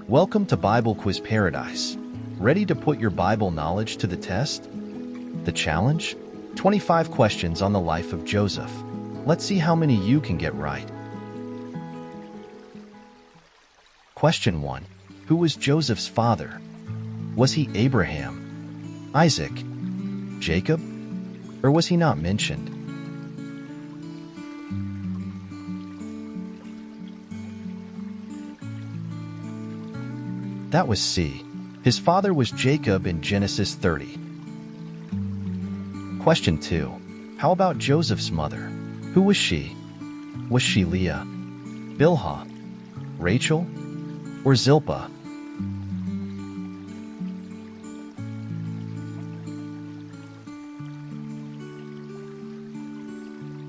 Welcome to Bible Quiz Paradise. Ready to put your Bible knowledge to the test? The challenge? 25 questions on the life of Joseph. Let's see how many you can get right. Question 1. Who was Joseph's father? Was he Abraham, Isaac, Jacob, or was he not mentioned? That was C. His father was Jacob in Genesis 30. Question 2. How about Joseph's mother? Who was she? Was she Leah, Bilhah, Rachel, or Zilpah?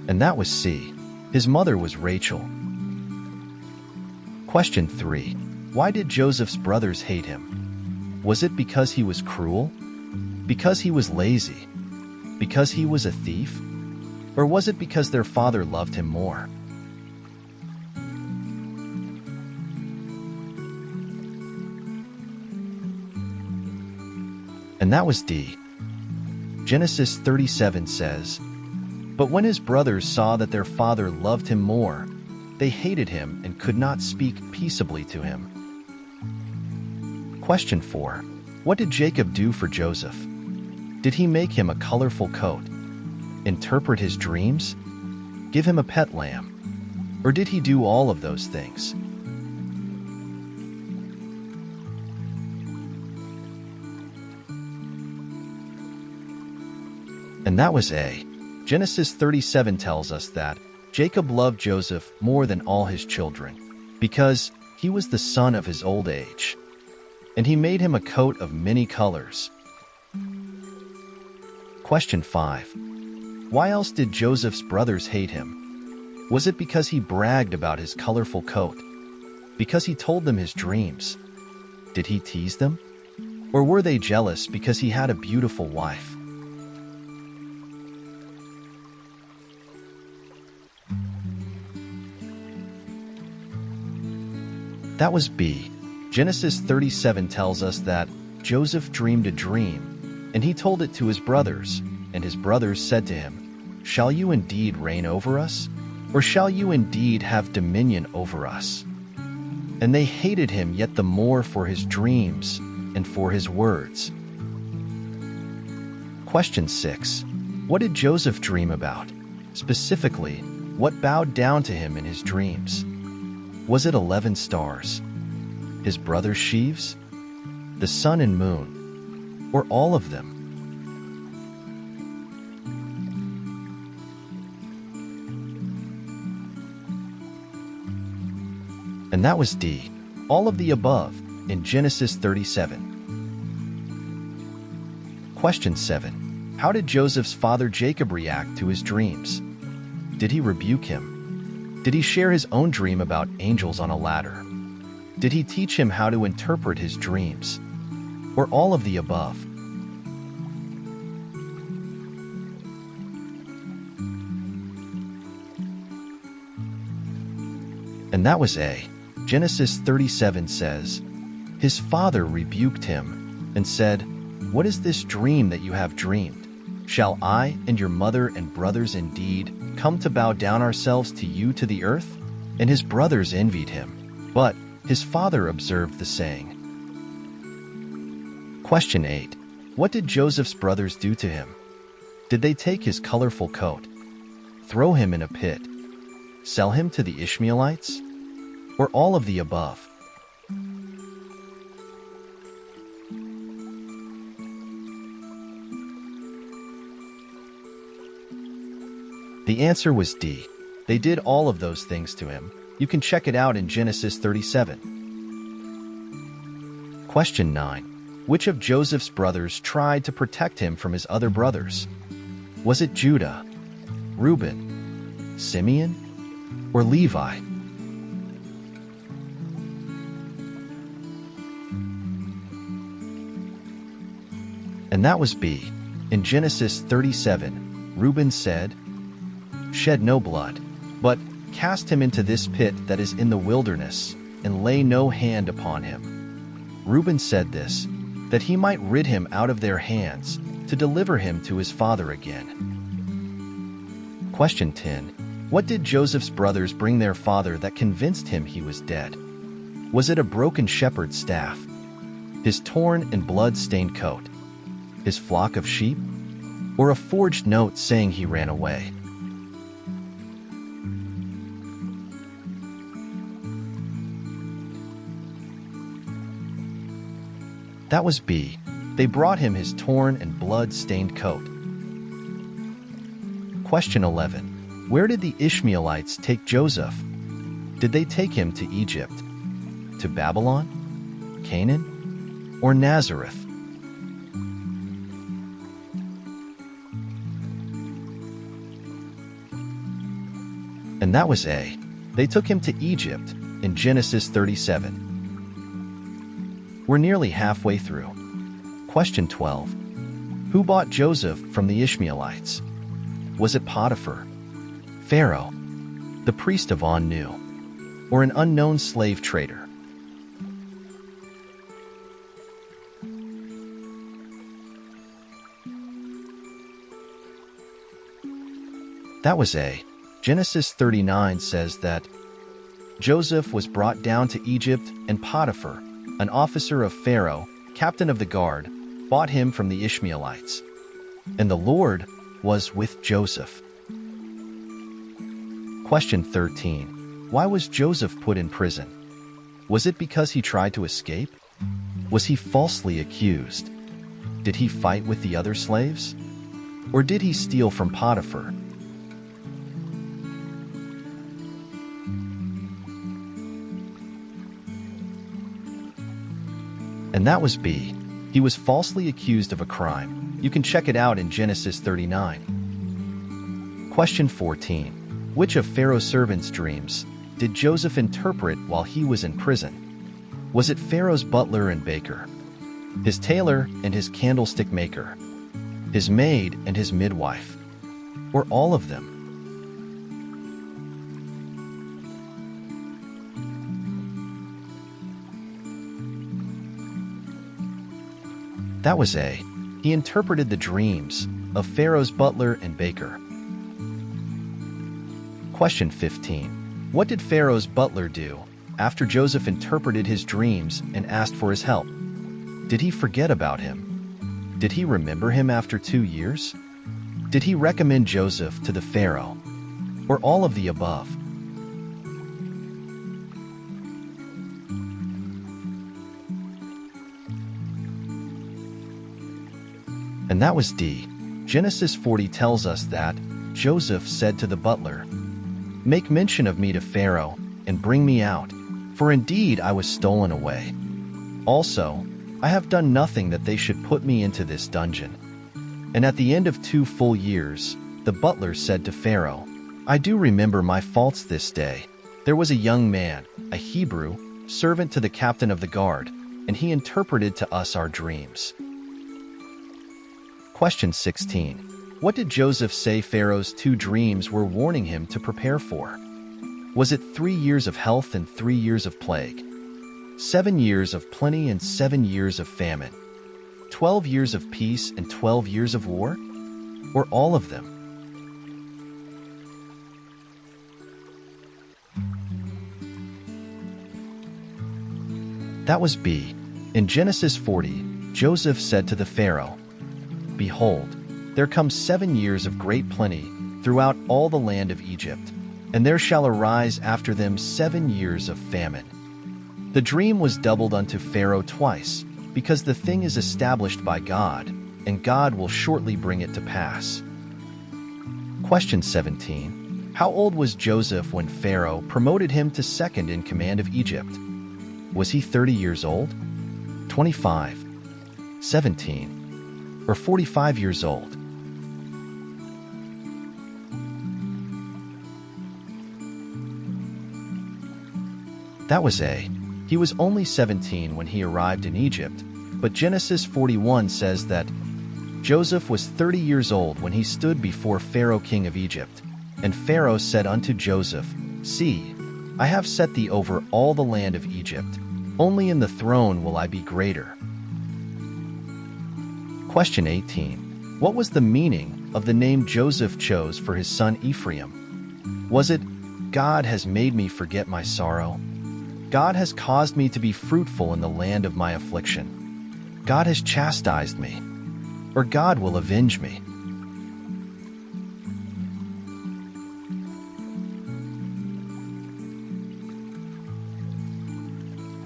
And that was C. His mother was Rachel. Question 3. Why did Joseph's brothers hate him? Was it because he was cruel? Because he was lazy? Because he was a thief? Or was it because their father loved him more? And that was D. Genesis 37 says, "But when his brothers saw that their father loved him more, they hated him and could not speak peaceably to him." Question 4. What did Jacob do for Joseph? Did he make him a colorful coat, interpret his dreams, give him a pet lamb, or did he do all of those things? And that was A. Genesis 37 tells us that Jacob loved Joseph more than all his children, because he was the son of his old age, and he made him a coat of many colors. Question 5. Why else did Joseph's brothers hate him? Was it because he bragged about his colorful coat? Because he told them his dreams? Did he tease them? Or were they jealous because he had a beautiful wife? That was B. Genesis 37 tells us that Joseph dreamed a dream, and he told it to his brothers, and his brothers said to him, "Shall you indeed reign over us? Or shall you indeed have dominion over us?" And they hated him yet the more for his dreams and for his words. Question 6. What did Joseph dream about? Specifically, what bowed down to him in his dreams? Was it 11 stars? His brother's sheaves? The sun and moon? Or all of them? And that was D. All of the above in Genesis 37. Question 7. How did Joseph's father Jacob react to his dreams? Did he rebuke him? Did he share his own dream about angels on a ladder? Did he teach him how to interpret his dreams? Or all of the above? And that was A. Genesis 37 says, "His father rebuked him and said, 'What is this dream that you have dreamed? Shall I and your mother and brothers indeed come to bow down ourselves to you to the earth?' And his brothers envied him, but his father observed the saying." Question 8. What did Joseph's brothers do to him? Did they take his colorful coat, throw him in a pit, sell him to the Ishmaelites, or all of the above? The answer was D. They did all of those things to him. You can check it out in Genesis 37. Question 9. Which of Joseph's brothers tried to protect him from his other brothers? Was it Judah, Reuben, Simeon, or Levi? And that was B. In Genesis 37, Reuben said, "Shed no blood, but cast him into this pit that is in the wilderness, and lay no hand upon him." Reuben said this, that he might rid him out of their hands, to deliver him to his father again. Question 10. What did Joseph's brothers bring their father that convinced him he was dead? Was it a broken shepherd's staff, his torn and blood-stained coat, his flock of sheep, or a forged note saying he ran away? That was B. They brought him his torn and blood-stained coat. Question 11. Where did the Ishmaelites take Joseph? Did they take him to Egypt, to Babylon, Canaan, or Nazareth? And that was A. They took him to Egypt in Genesis 37. We're nearly halfway through. Question 12. Who bought Joseph from the Ishmaelites? Was it Potiphar, Pharaoh, the priest of On-Nu, or an unknown slave trader? That was A. Genesis 39 says that Joseph was brought down to Egypt, and Potiphar, an officer of Pharaoh, captain of the guard, bought him from the Ishmaelites. And the Lord was with Joseph. Question 13. Why was Joseph put in prison? Was it because he tried to escape? Was he falsely accused? Did he fight with the other slaves? Or did he steal from Potiphar? And that was B. He was falsely accused of a crime. You can check it out in Genesis 39. Question 14. Which of Pharaoh's servants' dreams did Joseph interpret while he was in prison? Was it Pharaoh's butler and baker, his tailor and his candlestick maker, his maid and his midwife, or all of them? That was A. He interpreted the dreams of Pharaoh's butler and baker. Question 15. What did Pharaoh's butler do after Joseph interpreted his dreams and asked for his help? Did he forget about him? Did he remember him after 2 years? Did he recommend Joseph to the Pharaoh? Or all of the above? And that was D. Genesis 40 tells us that Joseph said to the butler, "Make mention of me to Pharaoh, and bring me out, for indeed I was stolen away. Also, I have done nothing that they should put me into this dungeon." And at the end of 2 full years, the butler said to Pharaoh, "I do remember my faults this day. There was a young man, a Hebrew, servant to the captain of the guard, and he interpreted to us our dreams." Question 16. What did Joseph say Pharaoh's 2 dreams were warning him to prepare for? Was it 3 years of health and 3 years of plague? 7 years of plenty and 7 years of famine? 12 years of peace and 12 years of war? Or all of them? That was B. In Genesis 40, Joseph said to the Pharaoh, "Behold, there come 7 years of great plenty throughout all the land of Egypt, and there shall arise after them 7 years of famine." The dream was doubled unto Pharaoh twice, because the thing is established by God, and God will shortly bring it to pass. Question 17. How old was Joseph when Pharaoh promoted him to second in command of Egypt? Was he 30 years old, 25, 17, or 45 years old? That was A. He was only 17 when he arrived in Egypt, but Genesis 41 says that Joseph was 30 years old when he stood before Pharaoh king of Egypt. And Pharaoh said unto Joseph, "See, I have set thee over all the land of Egypt. Only in the throne will I be greater. Question 18. What was the meaning of the name Joseph chose for his son Ephraim? Was it, God has made me forget my sorrow? God has caused me to be fruitful in the land of my affliction. God has chastised me, or God will avenge me.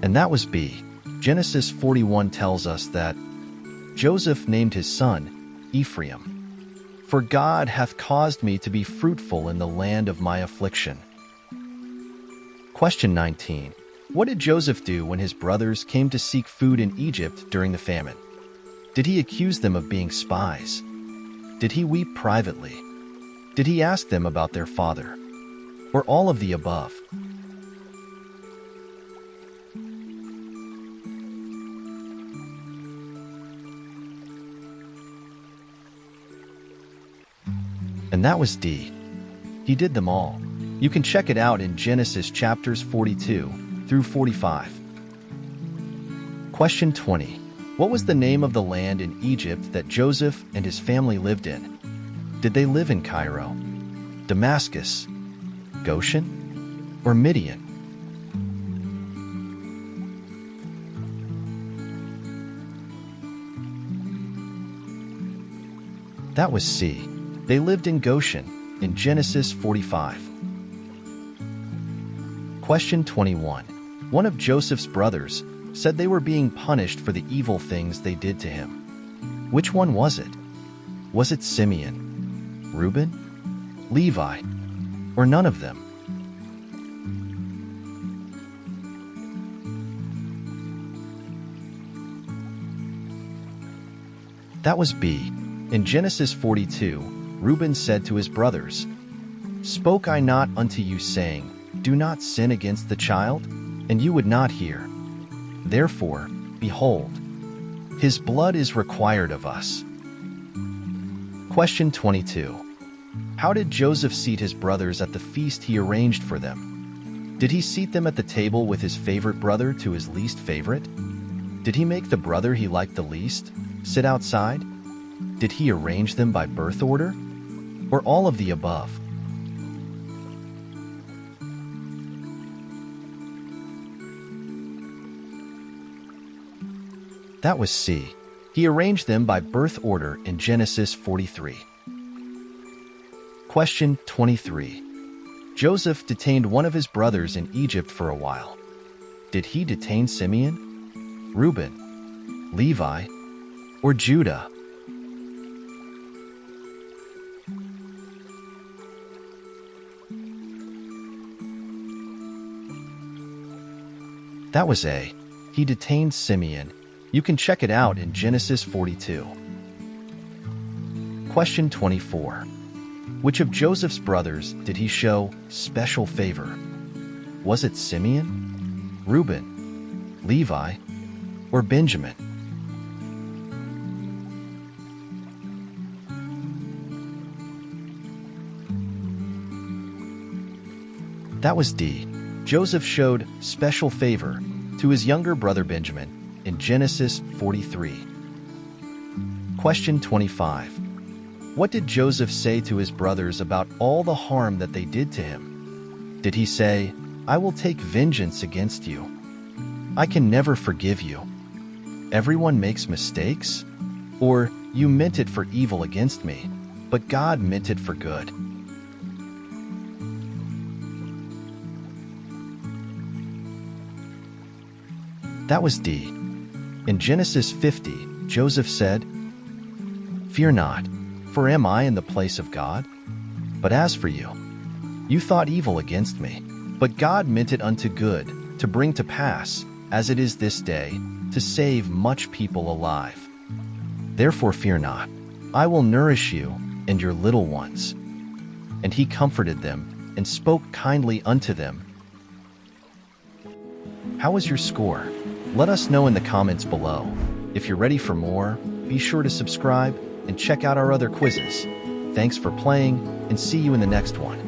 And that was B. Genesis 41 tells us that Joseph named his son Ephraim, for God hath caused me to be fruitful in the land of my affliction. Question 19. What did Joseph do when his brothers came to seek food in Egypt during the famine? Did he accuse them of being spies? Did he weep privately? Did he ask them about their father? Or all of the above? And that was D. He did them all. You can check it out in Genesis chapters 42 through 45. Question 20. What was the name of the land in Egypt that Joseph and his family lived in? Did they live in Cairo, Damascus, Goshen, or Midian? That was C. They lived in Goshen in Genesis 45. Question 21. One of Joseph's brothers said they were being punished for the evil things they did to him. Which one was it? Was it Simeon, Reuben, Levi, or none of them? That was B. In Genesis 42, Reuben said to his brothers, "Spoke I not unto you, saying, Do not sin against the child? And you would not hear. Therefore, behold, his blood is required of us." Question 22. How did Joseph seat his brothers at the feast he arranged for them? Did he seat them at the table with his favorite brother to his least favorite? Did he make the brother he liked the least sit outside? Did he arrange them by birth order? Or all of the above? That was C. He arranged them by birth order in Genesis 43. Question 23. Joseph detained one of his brothers in Egypt for a while. Did he detain Simeon, Reuben, Levi, or Judah? That was A. He detained Simeon. You can check it out in Genesis 42. Question 24. Which of Joseph's brothers did he show special favor? Was it Simeon, Reuben, Levi, or Benjamin? That was D. Joseph showed special favor to his younger brother Benjamin in Genesis 43. Question 25. What did Joseph say to his brothers about all the harm that they did to him? Did he say, "I will take vengeance against you. I can never forgive you. Everyone makes mistakes"? Or, "You meant it for evil against me, but God meant it for good"? That was D. In Genesis 50, Joseph said, "Fear not, for am I in the place of God? But as for you, you thought evil against me, but God meant it unto good, to bring to pass, as it is this day, to save much people alive. Therefore fear not, I will nourish you and your little ones." And he comforted them and spoke kindly unto them. How was your score? Let us know in the comments below. If you're ready for more, be sure to subscribe and check out our other quizzes. Thanks for playing, and see you in the next one.